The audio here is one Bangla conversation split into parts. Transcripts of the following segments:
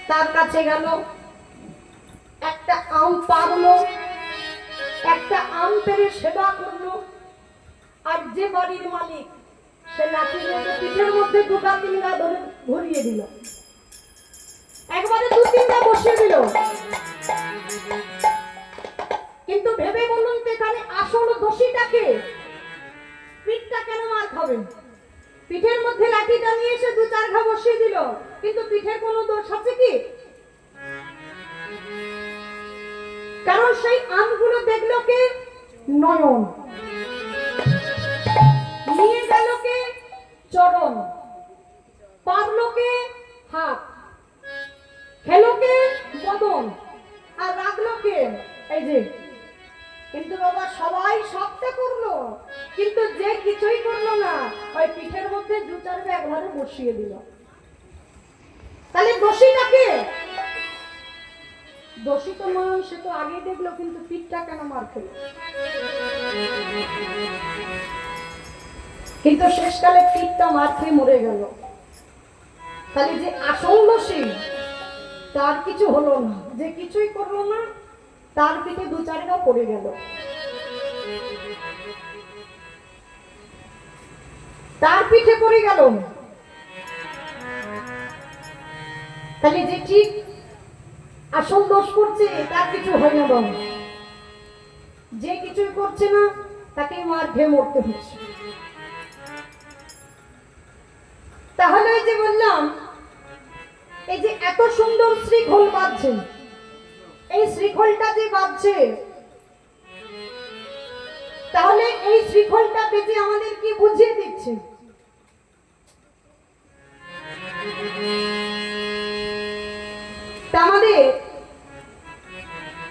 তার কাছে গেল, একটা আম পারলো, একটা আম পেরে সেবা করলো। আর যে বাড়ির মালিক সে লাঠি নিয়ে পিঠের মধ্যে দুটা তিনটা ধরে ঘুরিয়ে দিল, একবারে দু তিনটা বসিয়ে দিল। কিন্তু ভেবে বলুন তো এখানে আসল দোষীটাকে, পিঠটা কেন মার খাবে? পিঠের মধ্যে লাঠিটা নিয়ে এসে দু চার ঘা বসিয়ে দিল, কিন্তু পিঠের কোনো দোষ আছে কি? কারণ সেই আমগুলো দেখলো কে? নয়ন। নিয়ে গেল কে? চরণ। পারলো কে? হাত। খেলো কে? বদন। আর রাখলো কে? এই যে। কিন্তু বাবা সবাই সবটা করলো, কিন্তু যে কিছুই করলো না ওই পিঠের মধ্যে দু চার একবারে বসিয়ে দিল। তাহলে দোষীটা কে? দোষী তো নয়, সে তো আগে দেখলো, কিন্তু পিঠটা কেন মার খেলো? কিন্তু শেষকালে পিঠটা মার খেয়ে মরে গেল। তাহলে যে আসল দোষী তার কিছু হলো না, যে কিছুই করলো না তার পিঠে দু চারটা পড়ে গেল। তার পিঠে পড়ে গেল। তাহলে যে ঠিক আসল দোষ করছে তার কিছু হয় না, বাবা। যে কিছুই করছে না তাকে মার খেয়ে মরতে হচ্ছে। তাহলে ওই যে বললাম, এই যে এত সুন্দর শ্রীখোল বাজছে, এই শ্রীখোলটা যে বাজছে, তাহলে এই শ্রীখোলটা বেজে আমাদের কি বুঝিয়ে দিচ্ছে? আমাদের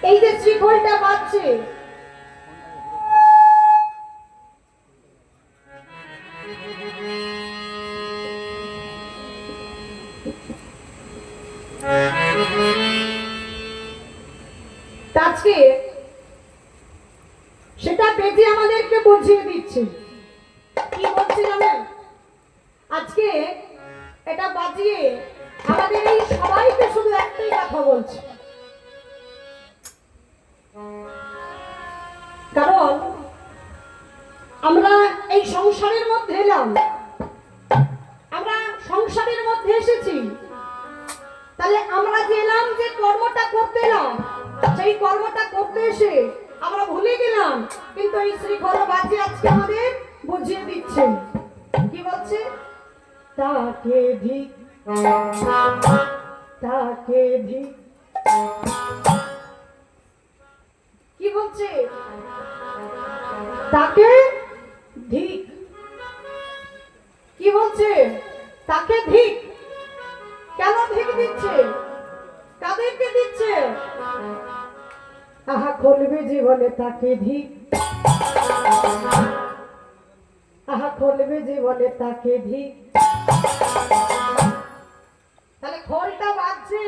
এই যে শ্রীখোলটা বাজছে, আজকে সেটা বেজে আমাদেরকে বুঝিয়ে দিচ্ছে। কি বলছে জানেন? আজকে এটা বাজিয়ে আমাদের এই সবাইকে শুধু একটাই কথা বলছে, কারণ আমরা এই সংসারের মধ্যে এলাম, আমরা সংসারের মধ্যে এসেছি। তাহলে আমরা যে এলাম, যে কর্মটা করতে এলাম, সেই কর্মটা করতে এসে আমরা ভুলে গেলাম, কিন্তু এই শ্রীখোল বাজে আজকে আমাদের বুঝিয়ে দিচ্ছে। কি বলছে? তাকে ধিক, তাকে ধিক। কি বলছে? তাকে ধিক। কি বলছে? তাকে ধিক। কেন ধিক দিচ্ছে? কাদেরকে দিচ্ছে? আহা খুলবে যে বলে তাকে ধিক, আহা খুলবে যে বলে তাকে ধিক। তাহলে খোলটা বাজছে,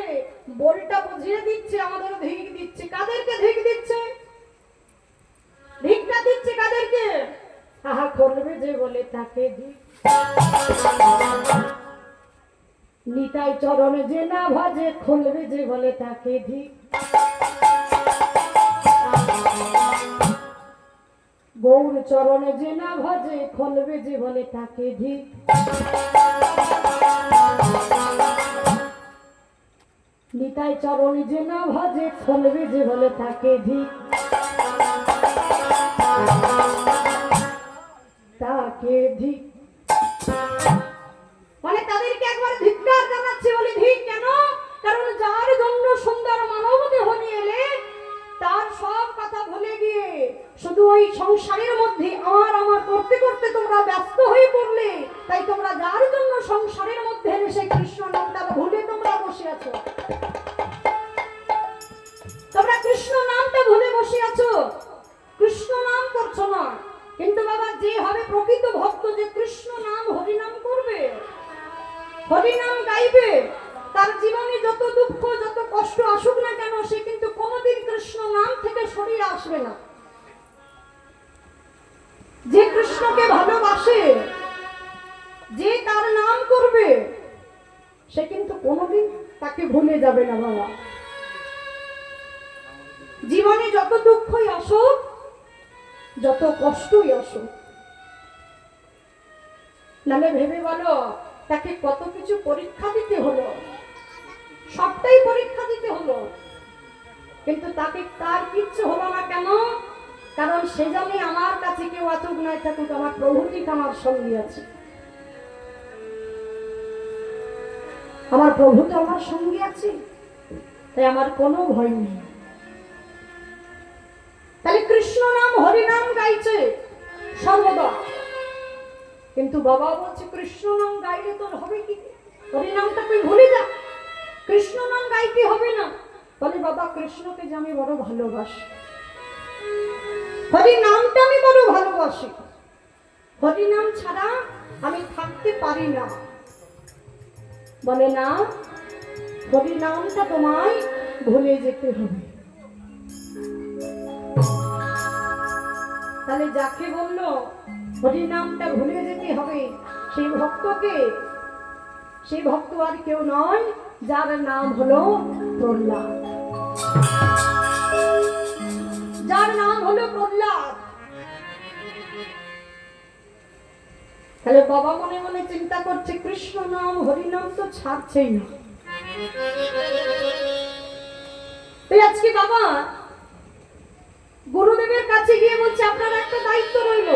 বলটা বুঝিয়ে দিচ্ছে, আমাদের ধিক দিচ্ছে। কাদেরকে ধিক দিচ্ছে? ধিকটা দিচ্ছে কাদেরকে? আহা খুলবে যে বলে তাকে ধিক। নিতাই চরণে যে না ভাজে, খুলবে যে বলে তাকে ধিক। গৌর চরণে যে না ভাজে, খুলবে যে বলে তাকে ধিক। নিতাই চরণে যে না ভাজে, খুলবে যে বলে তাকে ধিক। তাকে ধিক মানে তাদেরকে একবার ধিক্কার জানাচ্ছে। বলে ধিক কেন? কারণ যার জন্য সুন্দর মানব দেহ নিয়ে এলে, তার সব কথা ভুলে গিয়ে শুধু ওই সংসারের মধ্যে আর আমার করতে করতে তোমরা ব্যস্ত হয়ে পড়লে। তাই তোমরা যার জন্য সংসারের মধ্যে এসে কৃষ্ণ নামটা ভুলে তোমরা বসে আছো। তোমরা কৃষ্ণ নামটা ভুলে বসে আছো, কৃষ্ণ নাম করছো না। কিন্তু বাবা যে হবে প্রকৃত ভক্ত, যে কৃষ্ণ নাম হরিনাম করবে, হরিনাম গাইবে, তার জীবনে যত দুঃখ যত কষ্ট আসুক না কেন, সে কিন্তু কোনোদিন কৃষ্ণ নাম থেকে সরিয়ে আসবে না। যে কৃষ্ণকে ভালোবাসে, যে তার নাম করবে, সে কিন্তু কোনোদিন তাকে ভুলে যাবে না বাবা। জীবনে যত দুঃখই আসুক, যত কষ্টই আসুক, নালে ভেবে বলো তাকে কত কিছু পরীক্ষা দিতে হলো, সবটাই পরীক্ষা দিতে হলো, কিন্তু তাকে তার কিচ্ছু হলো না। কেন? কারণ সে জানে আমার কাছে কেউ আসুক নাই থাকুক, আমার প্রভু ঠিক আমার সঙ্গে আছে। আমার প্রভু তো আমার সঙ্গে আছে, তাই আমার কোনো ভয় নেই। তাহলে কৃষ্ণ নাম হরি নাম গাইছে সর্বদা, কিন্তু বাবা বলছে কৃষ্ণ নাম গাইলে তোর হবে কি? হরি নামটা তুই ভুলে যা, কৃষ্ণ নাম গাইতে হবে না। বলে বাবা কৃষ্ণকে যে আমি বড় ভালোবাসি, হরি নামটা আমি বড় ভালোবাসি, হরি নাম ছাড়া আমি থাকতে পারি না। বলে না, হরি নামটা তোমায় ভুলে যেতে হবে। তাহলে যাকে বললো হরি নামটা ভুলে যেতে হবে, সেই ভক্তকে, সেই ভক্ত আর কেউ নয়, যার নাম হলো প্রহ্লাদ, যার নাম হলো প্রহ্লাদ। তাহলে বাবা মনে মনে চিন্তা করছে কৃষ্ণ নাম হরি নাম তো ছাড়ছেই না। আজকে বাবা গুরুদেবের কাছে গিয়ে বলছে আপনার একটা দায়িত্ব রইল,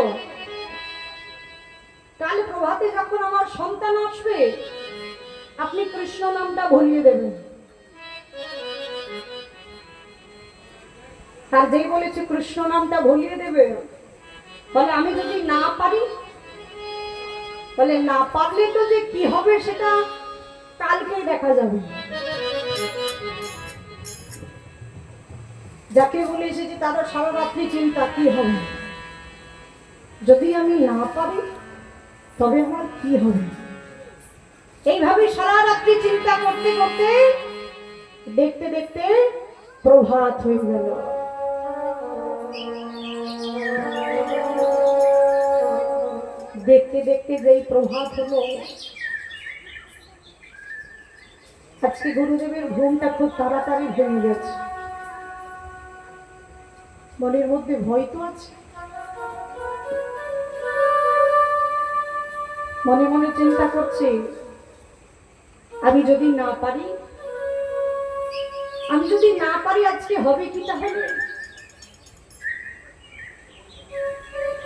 কাল প্রভাতে যখন আমার সন্তান আসবে আপনি কৃষ্ণ নামটা ভুলিয়ে দেবেন। আর যেই বলেছে কৃষ্ণ নামটা ভুলিয়ে দেবে, বলে আমি যদি না পারি, বলে না পারলে তো যে কি হবে সেটা কালকে দেখা যাবে। যাকে বলে এসেছি তারা সারা রাত্রি চিন্তা কি হবে, যদি আমি না পারি তবে আমার কি হবে। এইভাবে সারা রাত্রি চিন্তা করতে করতে দেখতে দেখতে প্রভাত হয়ে গেল। দেখতে দেখতে যেই প্রভাত হলো, আজকে গুরুদেবের ঘুমটা খুব তাড়াতাড়ি ভেঙে গেছে। মনের মধ্যে ভয় তো আছে, মনে মনে চিন্তা করছে আমি যদি না পারি, আমি যদি না পারি আজকে হবে কি তাহলে।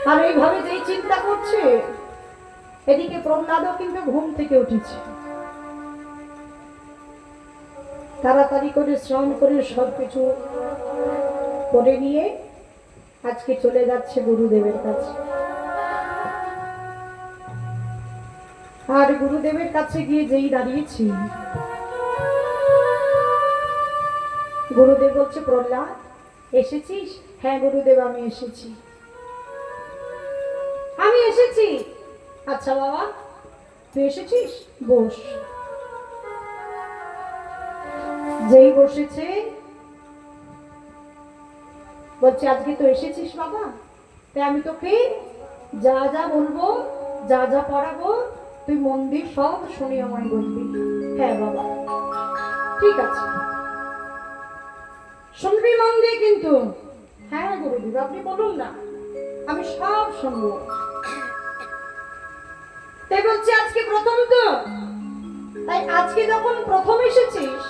আর এইভাবে যেই চিন্তা করছে, এদিকে প্রহ্লাদও কিন্তু ঘুম থেকে উঠেছে, তাড়াতাড়ি করে স্নান করে সবকিছু করে নিয়ে আজকে চলে যাচ্ছে গুরুদেবের কাছে। আর গুরুদেবের কাছে গিয়ে যেই দাঁড়িয়েছি, গুরুদেব বলছে প্রহ্লাদ এসেছিস? হ্যাঁ গুরুদেব আমি এসেছি, আমি এসেছি। আচ্ছা বাবা তুই এসেছিস, বস। যেই বসেছে বলছে আজকে তো এসেছিস বাবা, তাই আমি তোকে যা যা বলবো, যা যা পড়াবো তুই মন দিয়ে সব শুনে আমায় বলবি। হ্যাঁ বাবা ঠিক আছে, শুনবি মন দিয়ে কিন্তু। হ্যাঁ গুরুদেব আপনি বলুন না, আমি সব শুনবো। তাই বলছি আজকে প্রথম তো, তাই আজকে যখন প্রথম এসেছিস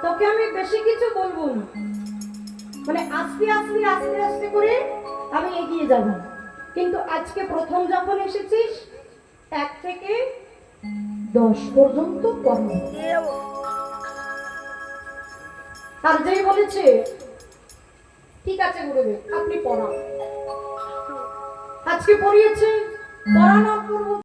তোকে আমি বেশি কিছু বলবো না, মানে আস্তে আস্তে আস্তে আস্তে করে আমি এগিয়ে যাব। কিন্তু আজকে প্রথম যখন এসেছিস 1 থেকে 10 পর্যন্ত পড়ব। আর যেই বলেছে ঠিক আছে গুরুদেব আপনি পড়ান, আজকে পড়িয়েছে, পড়ানোর পূর্ব